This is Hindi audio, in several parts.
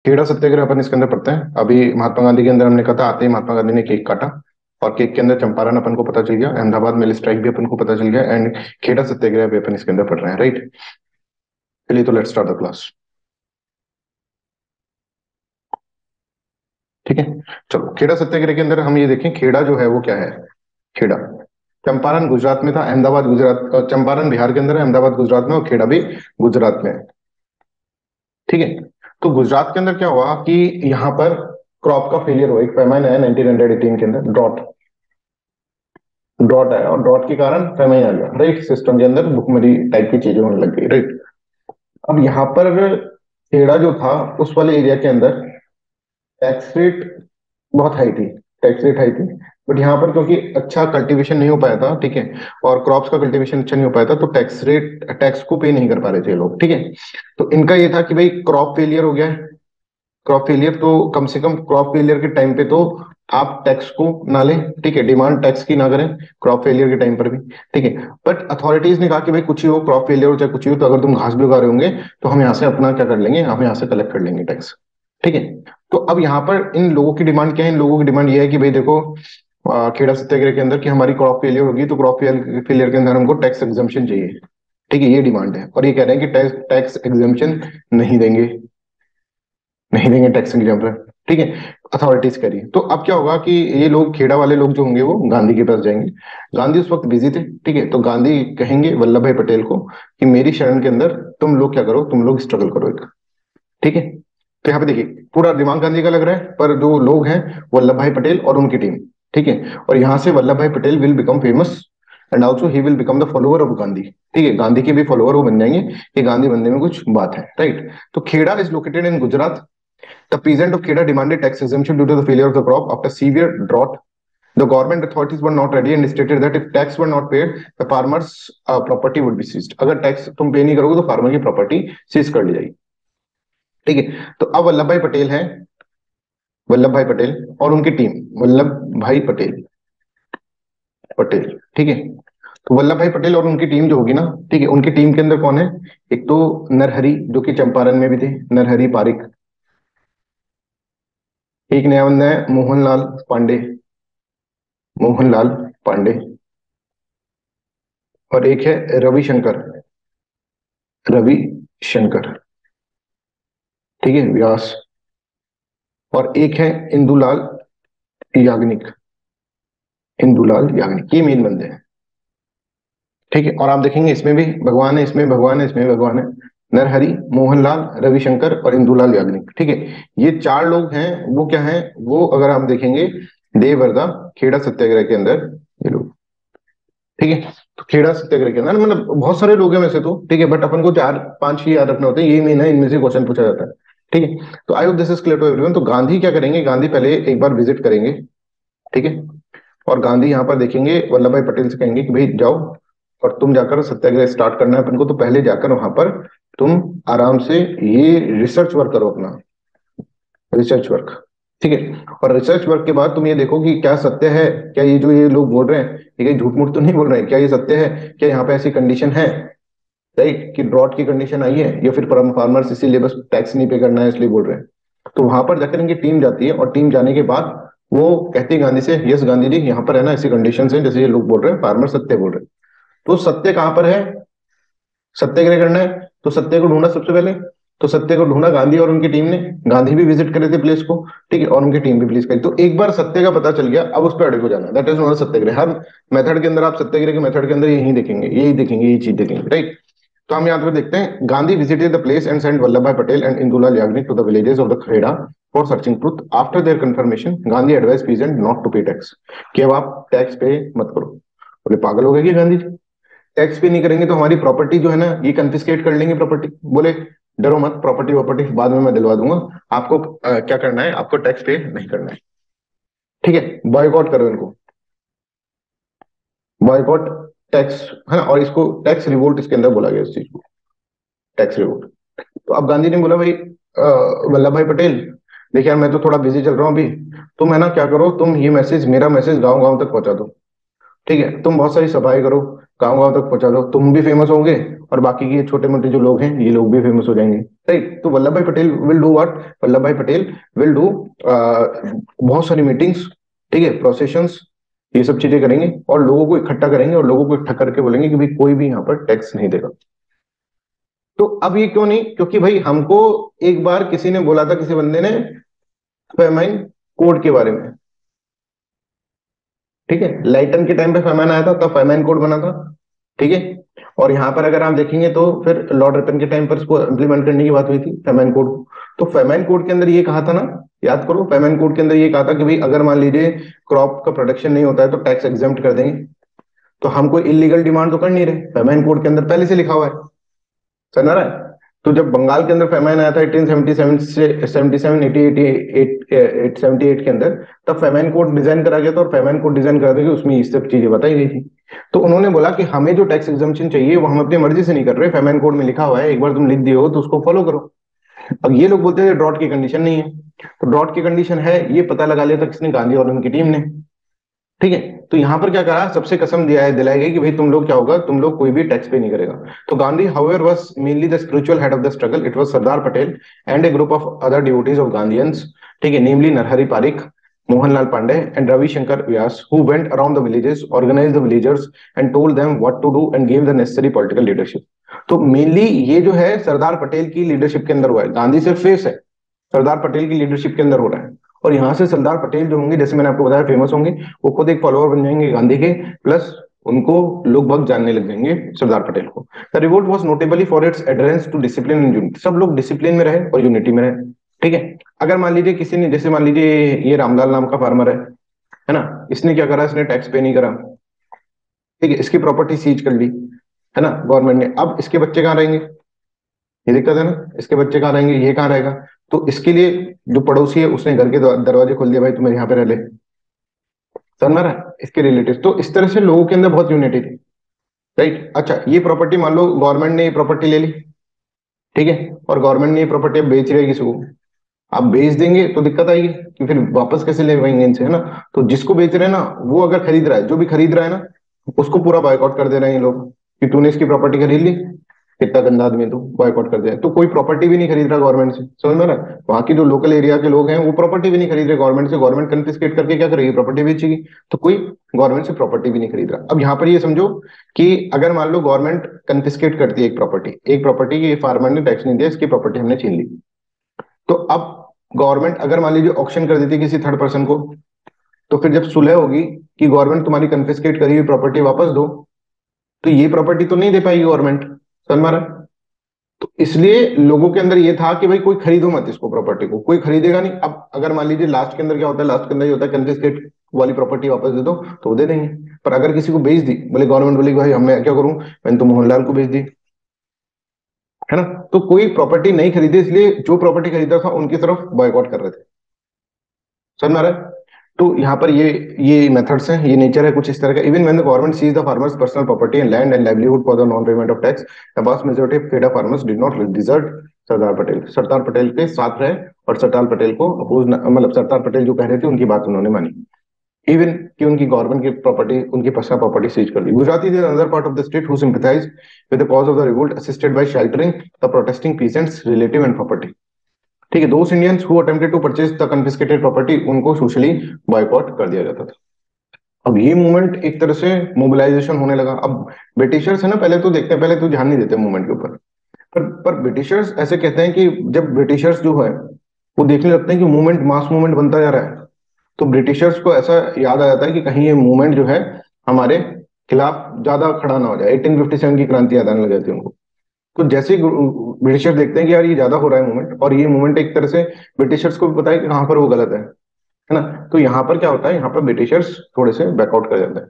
खेड़ा सत्याग्रह अपन इसके अंदर पढ़ते हैं। अभी महात्मा गांधी के अंदर हमने कहा था, आते ही महात्मा गांधी ने केक काटा, और केक के अंदर चंपारण अपन को पता चल गया, अहमदाबाद मिल स्ट्राइक भी अपन को पता चल गया, एंड खेड़ा सत्याग्रह भी अपन इसके अंदर पढ़ रहे हैं, राइट। चलिए तो लेट्स स्टार्ट द क्लास। ठीक है, चलो खेड़ा सत्याग्रह के अंदर हम ये देखें, खेड़ा जो है वो क्या है। खेड़ा चंपारण गुजरात में था, अहमदाबाद गुजरात, चंपारण बिहार के अंदर है, अहमदाबाद गुजरात में, और खेड़ा भी गुजरात में है। ठीक है, तो गुजरात के अंदर क्या हुआ कि यहाँ पर क्रॉप का फेलियर हुआ, एक पैमाना है 1918 के अंदर, ड्रॉट ड्रॉट आया, और ड्रॉट के कारण फेमाइन आ गया, राइट। सिस्टम के अंदर भुखमरी टाइप की चीजें होने लग गई, राइट। अब यहाँ पर खेड़ा जो था उस वाले एरिया के अंदर टैक्स रेट बहुत हाई थी, टैक्स रेट हाई थी। बट यहाँ पर क्योंकि अच्छा कल्टीवेशन नहीं हो पाया था, ठीक है, और क्रॉप्स का कल्टीवेशन अच्छा नहीं हो पाया था, तो टैक्स को पे नहीं कर पा रहे थे लोग, ठीक है। तो इनका ये था कि भाई क्रॉप फेलियर हो गया है, क्रॉप फेलियर, तो कम से कम क्रॉप फेलियर के टाइम पे तो आप टैक्स को ना लें, ठीक है, डिमांड टैक्स की ना करें क्रॉप फेलियर के टाइम पर भी, ठीक है। बट अथॉरिटीज ने कहा कि भाई कुछ ही हो, क्रॉप फेलियर हो चाहे कुछ ही हो, तो अगर तुम घास भी उगा रहे होंगे तो हम यहाँ से अपना क्या कर लेंगे, हम यहाँ से कलेक्ट कर लेंगे टैक्स, ठीक है। तो अब यहाँ पर इन लोगों की डिमांड क्या है, इन लोगों की डिमांड ये है कि भाई देखो, खेड़ा सत्याग्रह के अंदर कि हमारी क्रॉप फेलियर होगी, तो क्रॉप फेलियर के अंदर हमको टैक्स एग्जम्पशन चाहिए, ठीक है, ये डिमांड है। और ये कह रहे हैं कि टैक्स टैक्स एग्जम्पशन नहीं देंगे, नहीं देंगे टैक्स एग्जाम्पल, ठीक है, अथॉरिटीज कह रही है। तो अब क्या होगा कि ये लोग, खेड़ा वाले लोग जो होंगे वो गांधी के पास जाएंगे। गांधी उस वक्त बिजी थे, ठीक है, तो गांधी कहेंगे वल्लभ भाई पटेल को कि मेरी शरण के अंदर तुम लोग क्या करो, तुम लोग स्ट्रगल करो एक, ठीक है। तो यहाँ पे देखिए पूरा दिमाग गांधी का लग रहा है, पर जो लोग हैं वल्लभ भाई पटेल और उनकी टीम, ठीक है। और यहाँ से Vallabh bhai Patel will become famous, and also he will become the follower of Gandhi, ठीक है, गांधी के भी फॉलोअर वो बन जाएंगे, कि गांधी बनने में कुछ बात है, राइट। तो Kheda is located in Gujarat. The peasant of Kheda demanded tax exemption due to the failure of the crop after severe drought. The government authorities were not ready and stated that if tax were not paid, the farmers' property would be seized. अगर टैक्स तुम पे नहीं करोगे तो फार्मर की प्रॉपर्टी सीज कर ली जाएगी, ठीक है। तो अब वल्लभ भाई पटेल है, वल्लभ भाई पटेल और उनकी टीम, वल्लभ भाई पटेल पटेल, ठीक है। तो वल्लभ भाई पटेल और उनकी टीम जो होगी ना, ठीक है, उनकी टीम के अंदर कौन है, एक तो नरहरि जो कि चंपारण में भी थे, नरहरि पारिक, एक नया बंदा है मोहनलाल पांडे, मोहनलाल पांडे, और एक है रविशंकर, रविशंकर, ठीक है, व्यास, और एक है इंदुलाल याग्निक, इंदुलाल याग्निक, ये मेन बंदे हैं, ठीक है। और आप देखेंगे इसमें भी भगवान है, इसमें भगवान है, इसमें भगवान है, नरहरि, मोहनलाल, रविशंकर और इंदुलाल याग्निक, ठीक है। ये चार लोग हैं, वो क्या है, वो अगर आप देखेंगे देवरदा खेड़ा सत्याग्रह के अंदर, ये लोग, ठीक है। तो खेड़ा सत्याग्रह के अंदर मतलब बहुत सारे लोग हैं वैसे तो, ठीक है, बट अपन को चार पांच ही याद रखने होते हैं, ये मेन है, इनमें से क्वेश्चन पूछा जाता है, ठीक है। तो I hope this is clear to everyone. तो गांधी क्या करेंगे, गांधी पहले एक बार विजिट करेंगे, ठीक है, और गांधी यहाँ पर देखेंगे, वल्लभ भाई पटेल से कहेंगे कि भाई जाओ और तुम जाकर सत्याग्रह स्टार्ट करना है अपन को, तो पहले जाकर वहां पर तुम आराम से ये रिसर्च वर्क करो अपना, रिसर्च वर्क, ठीक है। और रिसर्च वर्क के बाद तुम ये देखो कि क्या सत्य है, क्या ये जो ये लोग बोल रहे हैं ये कहीं झूठ मूठ तो नहीं बोल रहे हैं, क्या ये सत्य है, क्या यहाँ पे ऐसी कंडीशन है, राइट, कि ड्रॉट की कंडीशन आई है, या फिर फार्मर्स इसीलिए बस टैक्स नहीं पे करना है इसलिए बोल रहे हैं। तो वहां पर जाकर इनकी टीम जाती है, और टीम जाने के बाद वो कहती है गांधी से, यस गांधी जी यहाँ पर है ना ऐसी कंडीशन है जैसे ये लोग बोल रहे हैं, फार्मर सत्य बोल रहे हैं। तो सत्य कहाँ पर है, सत्याग्रह करना है, तो सत्य को ढूंढा सबसे पहले, तो सत्य को ढूंढा गांधी और उनकी टीम ने, गांधी भी विजिट करे थे प्लेस को, ठीक है, और उनकी टीम भी प्लेस करी। तो एक बार सत्य का पता चल गया, अब उस पर अड़े को जाना, that is not Satyagraha. Her method के अंदर आप सत्याग्रह के मेथड के अंदर यही देखेंगे, यही देखेंगे, यही चीज देखेंगे, राइट। तो हम यहाँ पर देखते हैं, Gandhi visited the place and sent Vallabh bhai Patel and Indulal Yagnik to the villages of the Kheda for searching truth. After their confirmation Gandhi advise peasant not to pay tax, कि अब आप टैक्स पे मत करो। बोले पागल हो गए कि गांधी जी, टैक्स पे नहीं करेंगे तो हमारी प्रॉपर्टी जो है ना ये कन्फिस्केट कर लेंगे प्रॉपर्टी। बोले डरो मत, प्रॉपर्टी प्रॉपर्टी बाद में मैं दिलवा दूंगा, आपको क्या करना है, आपको टैक्स पे नहीं करना है, ठीक है, बॉयकॉट करो इनको, बॉयकॉट टैक्स, है ना। और इसको टैक्स रिवोल्ट इसके अंदर बोला गया, इस चीज को टैक्स रिवोल्ट। तो अब गांधी ने बोला भाई वल्लभ भाई पटेल, देखिए यार मैं तो थोड़ा बिजी चल रहा हूँ अभी, तुम है ना क्या करो, तुम ये मैसेज, मेरा मैसेज गांव गांव तक पहुंचा दो, ठीक है, तुम बहुत सारी सभाएं करो, गांव गांव तक पहुंचा दो, तुम भी फेमस होगे और बाकी के छोटे मोटे जो लोग हैं ये लोग भी फेमस हो जाएंगे। राइट, तो Vallabh bhai Patel will do what, Vallabh bhai Patel will do बहुत सारी मीटिंग्स, ठीक है, प्रोसेशंस, ये सब चीजें करेंगे और लोगों को इकट्ठा करेंगे और लोगों को इकट्ठा करके बोलेंगे कि भाई कोई भी यहाँ पर टैक्स नहीं देगा। तो अब ये क्यों नहीं, क्योंकि भाई हमको एक बार किसी ने बोला था, किसी बंदे ने, फेमाइन कोड के बारे में, ठीक है, लाइटन के टाइम पे फेमाइन आया था तब फेमाइन कोड बना था, ठीक है। और यहाँ पर अगर आप देखेंगे तो फिर लॉर्ड रिपन के टाइम पर इसको इम्प्लीमेंट करने की बात हुई थी फेमाइन कोड। तो फेमाइन कोड के अंदर ये कहा था ना, याद करो, फेमाइन कोड के अंदर ये कहा था कि भाई अगर मान लीजिए क्रॉप का प्रोडक्शन नहीं होता है तो टैक्स एग्जेम्प्ट कर देंगे। तो हम कोई इलीगल डिमांड तो कर नहीं रहे, फेमाइन कोड के अंदर पहले से लिखा हुआ है, समझ रहा है। तो जब बंगाल के अंदर फेमाइन आया था 1877 से 77 78 के अंदर, तब फेमाइन कोड डिजाइन करा गया था, और फेमाइन कोड डिजाइन करा था कि उसमें ये सब चीजें बताई गई थी। तो उन्होंने बोला कि हमें जो टैक्स एग्जम्पशन चाहिए वो हम अपनी मर्जी से नहीं कर रहे, फेमाइन कोड में लिखा हुआ है, एक बार तुम लिख दिए हो तो उसको फॉलो करो। अब ये लोग बोलते हैं ड्रॉट की कंडीशन नहीं है, तो ड्रॉट की कंडीशन है ये पता लगा लिया था किसने, गांधी और उनकी टीम ने, ठीक है। तो यहां पर क्या करा, सबसे कसम दिया है, दिलाई गई कि भाई तुम लोग क्या होगा, तुम लोग कोई भी टैक्स पे नहीं करेगा। तो Gandhi however was mainly the spiritual head of the struggle, it was Sardar Patel and a group of other devotees of Gandhians, ठीक है, namely Narhari Parikh, Mohanlal Pandey and Ravishankar Vyas, who went around the villages, organized the villagers and told them what to do and gave the necessary political leadership। तो मेनली ये जो है सरदार पटेल की लीडरशिप के अंदर हुआ है, गांधी सिर्फ फेस है, सरदार पटेल की लीडरशिप के अंदर हो रहा है। और यहाँ से सरदार पटेल जो होंगे, जैसे मैंने आपको बताया, फेमस होंगे, वो खुद एक फॉलोअर बन जाएंगे गांधी के, प्लस उनको लोग बहुत जानने लग जाएंगे सरदार पटेल को। The revolt was notably for its adherence to discipline and unity, सब लोग डिसिप्लिन में रहे और यूनिटी में रहे, ठीक है। अगर मान लीजिए किसी ने, जैसे मान लीजिए ये रामलाल नाम का फार्मर है ना, इसने क्या करा, इसने टैक्स पे नहीं करा, ठीक है, इसकी प्रॉपर्टी सीज कर ली, है ना, गवर्नमेंट ने। अब इसके बच्चे कहाँ रहेंगे, ये दिक्कत है ना, इसके बच्चे कहाँ रहेंगे, ये कहाँ रहेगा। तो इसके लिए जो पड़ोसी है उसने घर के दरवाजे खोल दिया, भाई तुम्हें यहाँ पे रह ले, समझ रहा है, इसके रिलेटिव। तो इस तरह से लोगों के अंदर बहुत यूनिटी थी, राइट। अच्छा, ये प्रॉपर्टी मान लो गवर्नमेंट ने ये प्रॉपर्टी ले ली, ठीक है, और गवर्नमेंट ने ये प्रॉपर्टी अब बेच रही है किसी को। आप बेच देंगे तो दिक्कत आएगी कि फिर वापस कैसे ले पाएंगे इनसे, है ना। तो जिसको बेच रहे हैं ना, वो अगर खरीद रहा है, जो भी खरीद रहा है ना, उसको पूरा बायकॉट कर दे रहे हैं ये लोग कि तूने इसकी प्रॉपर्टी खरीद ली, कितना गंदा आदमी है, तो बॉयकॉट कर दिया। तो कोई प्रॉपर्टी भी नहीं खरीद रहा गवर्नमेंट से, समझ में रहा है? वहां की जो लोकल एरिया के लोग हैं वो प्रॉपर्टी भी नहीं खरीद रहे गवर्नमेंट से, गवर्नमेंट कन्फिस्केट करके क्या करेगी, प्रॉपर्टी बेचेगी। तो कोई गवर्नमेंट से प्रॉपर्टी भी नहीं खरीद रहा। अब यहाँ पर ये समझो कि अगर मान लो गवर्नमेंट कन्फिस्केट करती है एक प्रॉपर्टी की, फार्मर ने टैक्स नहीं दिया, इसकी प्रॉपर्टी हमने छीन ली, तो अब गवर्नमेंट अगर मान लीजिए ऑक्शन कर देती किसी थर्ड पर्सन को, तो फिर जब सुलह होगी कि गवर्नमेंट तुम्हारी कन्फिस्केट करी हुई प्रॉपर्टी वापस दो, तो ये प्रॉपर्टी तो नहीं दे पाएगी गवर्नमेंट, समझ में आ रहा है? तो इसलिए लोगों के अंदर ये था कि भाई कोई खरीदो मत इसको, प्रॉपर्टी को कोई खरीदेगा नहीं। अब अगर मान लीजिए लास्ट के अंदर क्या होता है, लास्ट के अंदर ये होता है कन्फिस्केट वाली प्रॉपर्टी वापस दे दो, तो वो दे देंगे। पर अगर किसी को बेच दी, बोले गवर्नमेंट बोले भाई अब मैं क्या करूं, मैंने तो मोहनलाल को बेच दी, है ना, तो कोई प्रॉपर्टी नहीं खरीदी, इसलिए जो प्रॉपर्टी खरीदा था उनकी तरफ बॉयकॉट कर रहे थे, समझ में आ रहा है? तो यहाँ पर ये मेथड्स हैं, ये नेचर है कुछ इस तरह का। Even when the government seize the farmers personal property and land and livelihood for the non payment of tax, the vast majority of Kheda farmers did not desert Sardar Patel, Sardar Patel के साथ रहे और सरदार पटेल को अपोज, मतलब सरदार पटेल जो कह रहे थे उनकी बात उन्होंने मानी, इवन कि उनकी गवर्नमेंट की प्रॉपर्टी, उनकी पर्सनल प्रॉपर्टी सीज कर दी। गुजराती थे another part of the state who sympathised with the cause of the revolt, assisted by sheltering the protesting peasants relative and property, ठीक है। Those Indians who attempted to purchase the confiscated property, उनको सोशली बॉयकॉट कर दिया जाता था। अब ये मूवमेंट एक तरह से मोबिलाइजेशन होने लगा। अब ब्रिटिशर्स है ना, पहले तो देखते हैं, पहले तो ध्यान नहीं देते मूवमेंट के ऊपर, पर ब्रिटिशर्स ऐसे कहते हैं कि जब ब्रिटिशर्स जो है वो देखने लगते हैं कि मूवमेंट मास मूवमेंट बनता जा रहा है, तो ब्रिटिशर्स को ऐसा याद आ जाता है कि कहीं ये मूवमेंट जो है हमारे खिलाफ ज्यादा खड़ा ना हो जाए। 1857 की क्रांति याद आने लग जाती है उनको। तो जैसे ही ब्रिटिशर्स देखते हैं कि यार ये ज्यादा हो रहा है मूवमेंट, और ये मूवमेंट एक तरह से ब्रिटिशर्स को भी पता है कि कहाँ पर वो गलत है ना, तो यहाँ पर क्या होता है, यहाँ पर ब्रिटिशर्स थोड़े से बैकआउट कर जाते हैं,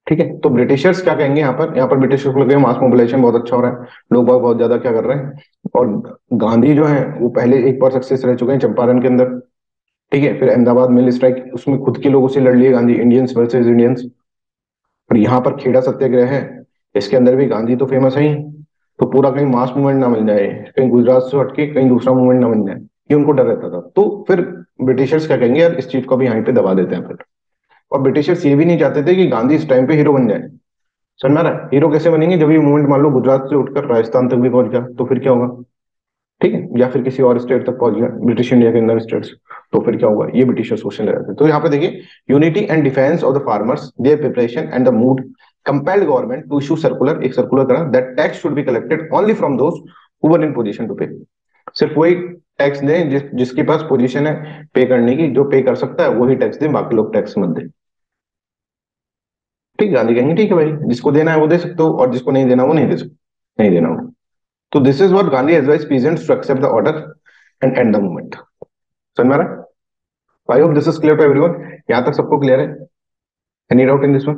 ठीक है। तो ब्रिटिशर्स क्या कहेंगे, यहाँ पर ब्रिटिशर्स को लगेगा मास मोबिलाइजेशन बहुत अच्छा हो रहा है, लोग बहुत ज्यादा क्या कर रहे हैं, और गांधी जो है वो पहले एक बार सक्सेस रह चुके हैं चंपारण के अंदर, ठीक है। फिर अहमदाबाद मिल स्ट्राइक, उसमें खुद के लोगों से लड़ लिए गांधी, इंडियंस वर्सेस इंडियंस। और यहाँ पर खेड़ा सत्याग्रह है, इसके अंदर भी गांधी तो फेमस है ही। तो पूरा कहीं मास मूवमेंट ना मिल जाए, कहीं गुजरात से हटके कहीं दूसरा मूवमेंट ना बन जाए, ये उनको डर रहता था। तो फिर ब्रिटिशर्स क्या कहेंगे, यार इस चीज को भी यहीं पे दबा देते हैं फिर। और ब्रिटिशर्स ये भी नहीं चाहते थे कि गांधी इस टाइम पे हीरो बन जाए, समझ में आ रहा है? हीरो कैसे बनेंगे? जब ये मूवमेंट मान लो गुजरात से उठकर राजस्थान तक भी पहुंच गया तो फिर क्या होगा? ठीक है, या फिर किसी और स्टेट तक पहुंच गया, ब्रिटिश इंडिया के अंदर स्टेट्स, तो फिर क्या होगा? ये ब्रिटिशर्स क्वेश्चन ले जाते हैं। तो यहाँ पे देखिए, unity and defence of the farmers, their preparation and the mood compelled government to issue circular, एक सर्कुलर करा that tax should be collected only from those who were in position to pay. सिर्फ वही टैक्स दें जिसके पास पोजीशन है पे करने की, जो पे कर सकता है वही टैक्स दें, बाकी लोग टैक्स मत दें। ठीक, गांधी कहेंगे ठीक है भाई, जिसको देना है वो दे सकते हो, और जिसको नहीं देना वो नहीं दे सकते, नहीं देना हो। तो this is what Gandhi advice peasants to accept the order and and the movement. समझ में आ रहा है? I hope this is clear to everyone. यहां तक सबको क्लियर है? Any doubt in this one?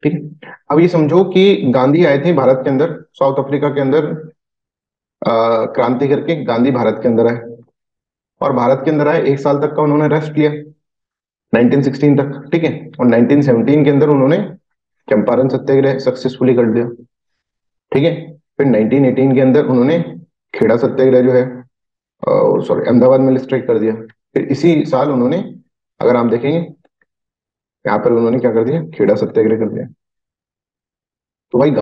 ठीक है, अब ये समझो कि गांधी आए थे भारत के अंदर, साउथ अफ्रीका के अंदर क्रांति करके गांधी भारत के अंदर आए, और भारत के अंदर आए 1 साल तक का उन्होंने रेस्ट लिया, 1916 तक। ठीक है, और 1917 के अंदर उन्होंने चंपारण सत्याग्रह सक्सेसफुली कर दिया। ठीक है, फिर 1918 के अंदर उन्होंने खेड़ा सत्याग्रह जो है, सॉरी, अहमदाबाद में स्ट्राइक कर दिया। फिर इसी साल उन्होंने, अगर आप देखेंगे यहाँ पर, उन्होंने क्या कर दिया? खेड़ा सत्याग्रह कर दिया। तो भाई